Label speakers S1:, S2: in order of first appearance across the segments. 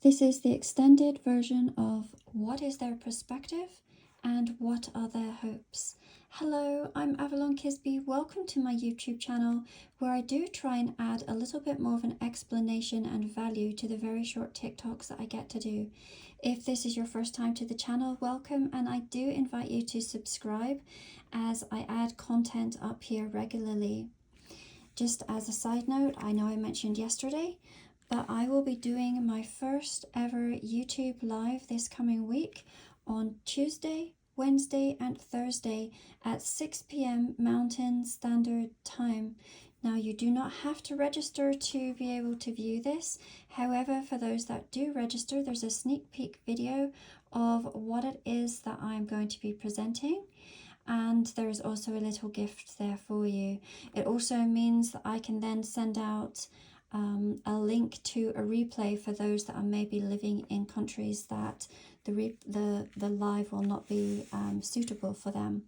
S1: This is the extended version of What is their perspective and what are their hopes? Hello, I'm Avalon Kisby. Welcome to my YouTube channel, where I do try and add a little bit more of an explanation and value to the very short TikToks that I get to do. If this is your first time to the channel, welcome, and I do invite you to subscribe as I add content up here regularly. Just as a side note, I know I mentioned yesterday, but I will be doing my first ever YouTube live this coming week on Tuesday, Wednesday and Thursday at 6 p.m. Mountain Standard Time. Now, you do not have to register to be able to view this. However, for those that do register, there's a sneak peek video of what it is that I'm going to be presenting. And there is also a little gift there for you. It also means that I can then send out a link to a replay for those that are maybe living in countries that the live will not be suitable for them.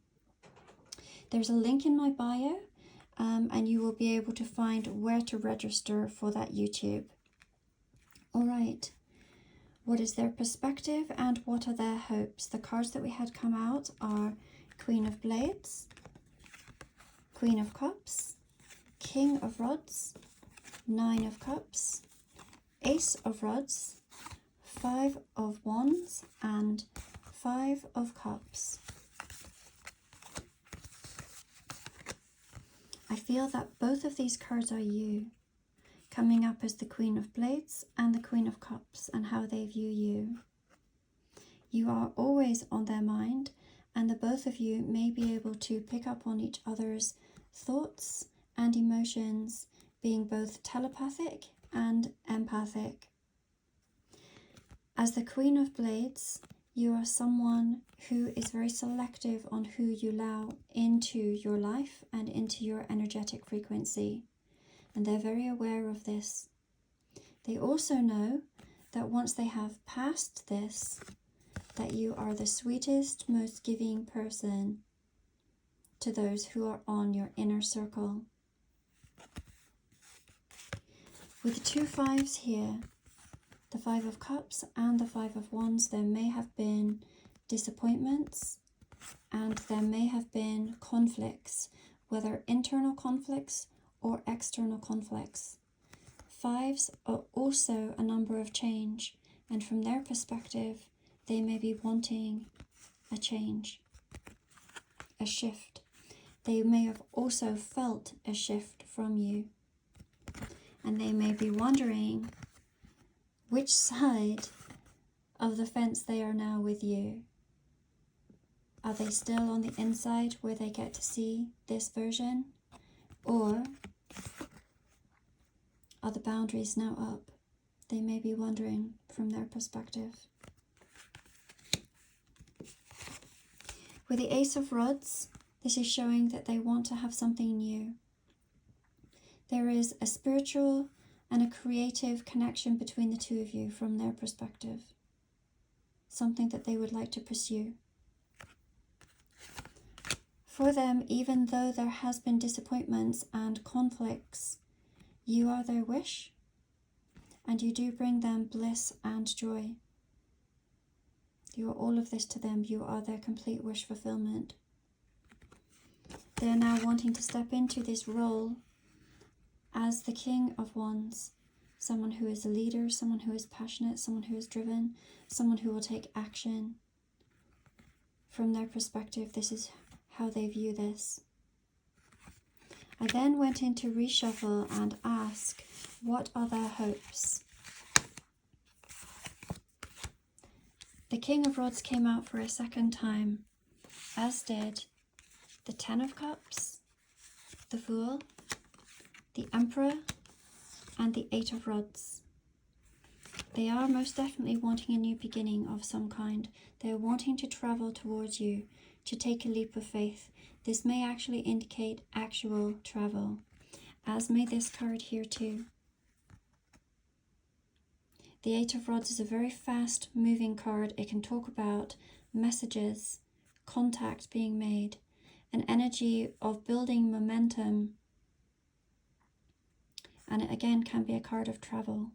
S1: There's a link in my bio, and you will be able to find where to register for that YouTube. All right. What is their perspective and what are their hopes? The cards that we had come out are Queen of Blades, Queen of Cups, King of Rods, Nine of Cups, Ace of Rods, Five of Wands, and Five of Cups. I feel that both of these cards are you, coming up as the Queen of Blades and the Queen of Cups, and how they view you. You are always on their mind, and the both of you may be able to pick up on each other's thoughts and emotions, being both telepathic and empathic. As the Queen of Blades, you are someone who is very selective on who you allow into your life and into your energetic frequency, and they're very aware of this. They also know that once they have passed this, that you are the sweetest, most giving person to those who are on your inner circle. With the two fives here, the Five of Cups and the Five of Wands, there may have been disappointments and there may have been conflicts, whether internal conflicts or external conflicts. Fives are also a number of change, and from their perspective, they may be wanting a change, a shift. They may have also felt a shift from you. And they may be wondering which side of the fence they are now with you. Are they still on the inside where they get to see this version? Or are the boundaries now up? They may be wondering from their perspective. With the Ace of Rods, this is showing that they want to have something new. There is a spiritual and a creative connection between the two of you from their perspective. Something that they would like to pursue. For them, even though there has been disappointments and conflicts, you are their wish, and you do bring them bliss and joy. You are all of this to them. You are their complete wish fulfillment. They are now wanting to step into this role as the King of Wands, someone who is a leader, someone who is passionate, someone who is driven, someone who will take action. From their perspective, this is how they view this. I then went in to reshuffle and ask, what are their hopes? The King of Rods came out for a second time, as did the Ten of Cups, the Fool, the Emperor, and the Eight of Rods. They are most definitely wanting a new beginning of some kind. They are wanting to travel towards you, to take a leap of faith. This may actually indicate actual travel, as may this card here too. The Eight of Rods is a very fast moving card. It can talk about messages, contact being made, an energy of building momentum, and it again can be a card of travel.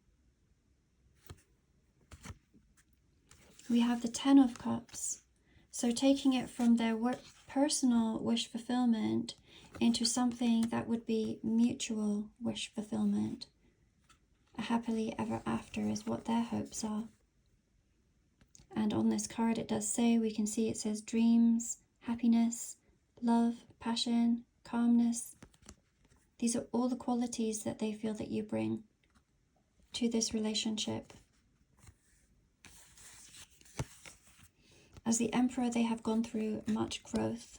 S1: we have the Ten of Cups. So taking it from their personal wish fulfillment into something that would be mutual wish fulfillment. A happily ever after is what their hopes are. And on this card it does say, we can see it says dreams, happiness, love, passion, calmness. These are all the qualities that they feel that you bring to this relationship. As the Emperor, they have gone through much growth.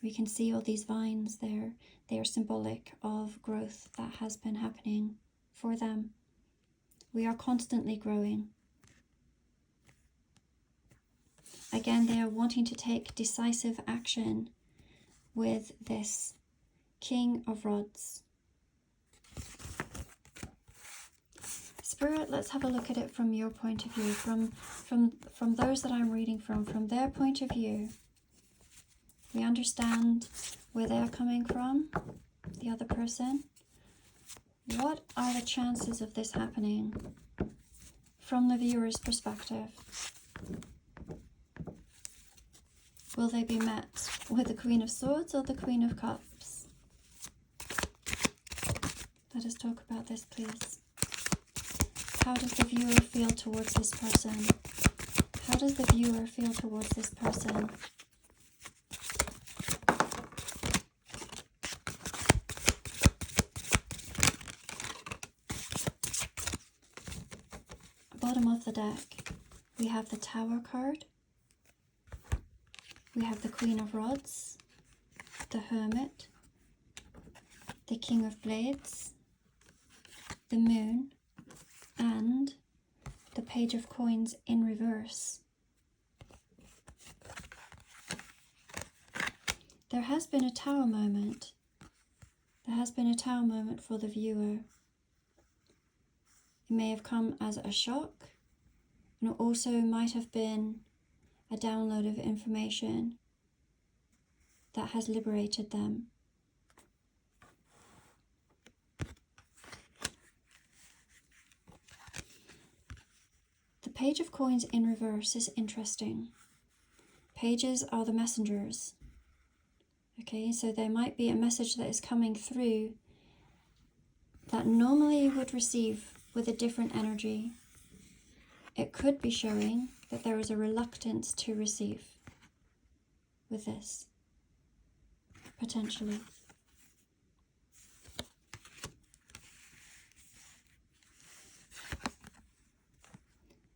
S1: We can see all these vines there. They are symbolic of growth that has been happening for them. We are constantly growing. Again, they are wanting to take decisive action with this King of Rods. Spirit, let's have a look at it from your point of view, from those that I'm reading from their point of view. We understand where they're coming from, the other person. What are the chances of this happening from the viewer's perspective? Will they be met with the Queen of Swords or the Queen of Cups? Let us talk about this, please. How does the viewer feel towards this person? How does the viewer feel towards this person? Bottom of the deck, we have the Tower card. We have the Queen of Rods, the Hermit, the King of Blades, the Moon, and the Page of Coins in reverse. There has been a Tower moment. There has been a Tower moment for the viewer. It may have come as a shock, and it also might have been a download of information that has liberated them. The Page of Coins in reverse is interesting. Pages are the messengers. Okay, so there might be a message that is coming through that normally you would receive with a different energy. It could be showing that there is a reluctance to receive with this, potentially.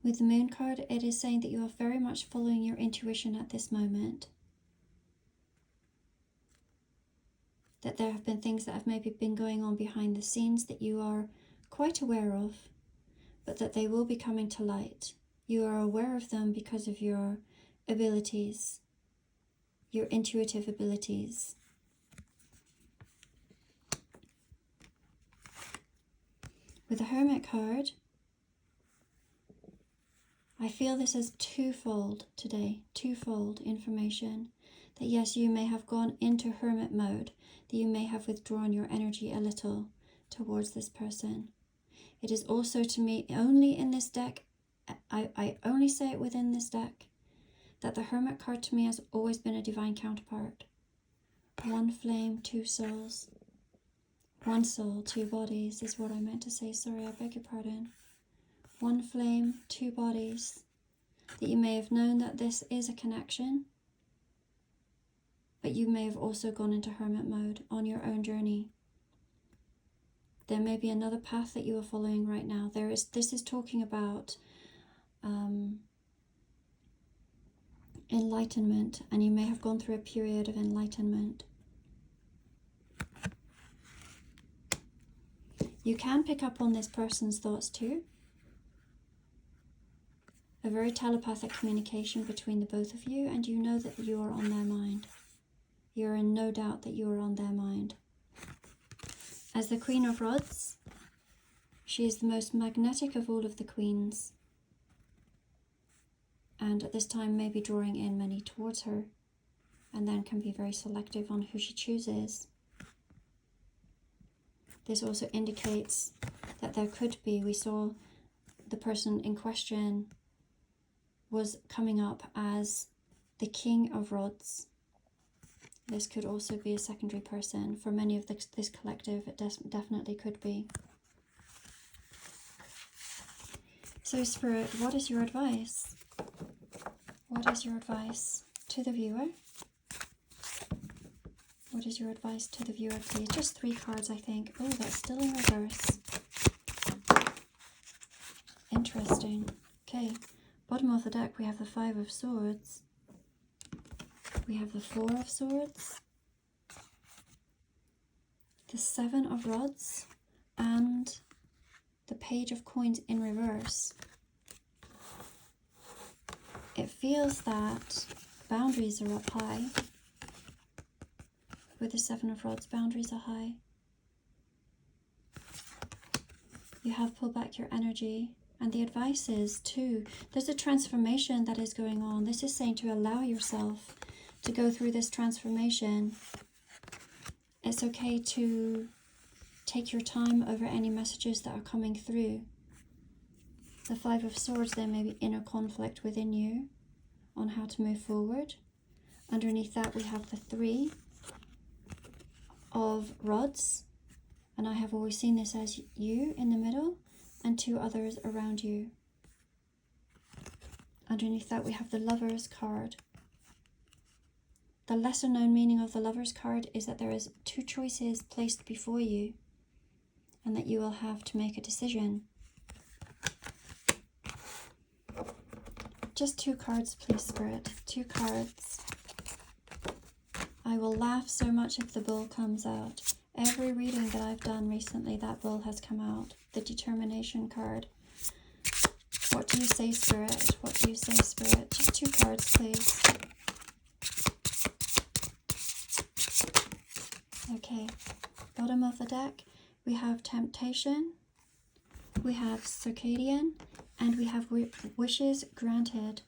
S1: With the Moon card, it is saying that you are very much following your intuition at this moment. That there have been things that have maybe been going on behind the scenes that you are quite aware of, but that they will be coming to light. You are aware of them because of your abilities, your intuitive abilities. With the Hermit card, I feel this is twofold today, twofold information. That yes, you may have gone into hermit mode, that you may have withdrawn your energy a little towards this person. It is also to me, only in this deck, I only say it within this deck, that the Hermit card to me has always been a divine counterpart. One flame, two souls. One soul, two bodies is what I meant to say. Sorry, I beg your pardon. One flame, two bodies. That you may have known that this is a connection, but you may have also gone into hermit mode on your own journey. There may be another path that you are following right now. This is talking about enlightenment, and you may have gone through a period of enlightenment. You can pick up on this person's thoughts too. A very telepathic communication between the both of you, and you know that you are on their mind. You're in no doubt that you are on their mind. As the Queen of Rods, she is the most magnetic of all of the queens, and at this time may be drawing in many towards her, and then can be very selective on who she chooses. This also indicates that there could be, we saw the person in question was coming up as the King of Rods. This could also be a secondary person. For many of this collective, it definitely could be. So Spirit, what is your advice? What is your advice to the viewer? What is your advice to the viewer, please? Just 3 cards, I think. Oh, that's still in reverse. Interesting. Okay, bottom of the deck, we have the 5 of Swords. We have the 4 of Swords, the 7 of Rods, and the Page of Coins in reverse. It feels that boundaries are up high. With the 7 of Rods, boundaries are high. You have pulled back your energy. And the advice is too, there's a transformation that is going on. This is saying to allow yourself to go through this transformation. It's okay to take your time over any messages that are coming through. The 5 of Swords, there may be inner conflict within you on how to move forward. Underneath that, we have the 3 of Rods. And I have always seen this as you in the middle and 2 others around you. Underneath that, we have the Lovers card. The lesser known meaning of the Lovers card is that there is 2 choices placed before you and that you will have to make a decision. Just 2 cards, please, Spirit. 2 cards. I will laugh so much if the Bull comes out. Every reading that I've done recently, that Bull has come out. The Determination card. What do you say, Spirit? What do you say, Spirit? Just 2 cards, please. Okay. Bottom of the deck, we have Temptation, we have Circadian, and we have Wishes Granted.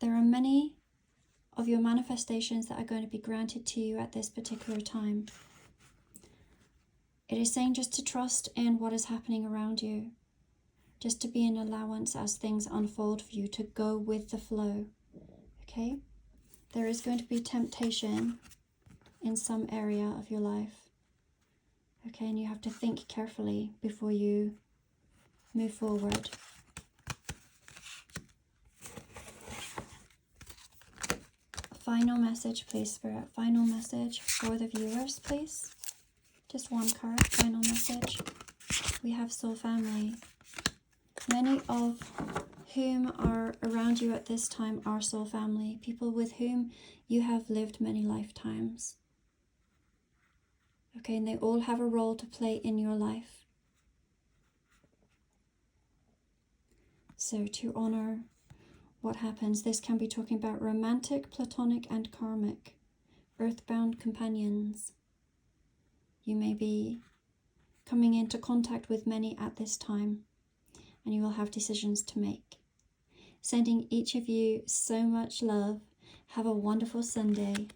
S1: There are many of your manifestations that are going to be granted to you at this particular time. It is saying just to trust in what is happening around you, just to be an allowance as things unfold for you, to go with the flow, okay? There is going to be temptation in some area of your life, okay? And you have to think carefully before you move forward. Final message, please, Spirit. Final message for the viewers, please. Just 1 card, final message. We have Soul Family. Many of whom are around you at this time are soul family, people with whom you have lived many lifetimes. Okay, and they all have a role to play in your life. So to honor what happens, this can be talking about romantic, platonic, and karmic, earthbound companions. You may be coming into contact with many at this time, and you will have decisions to make. Sending each of you so much love. Have a wonderful Sunday.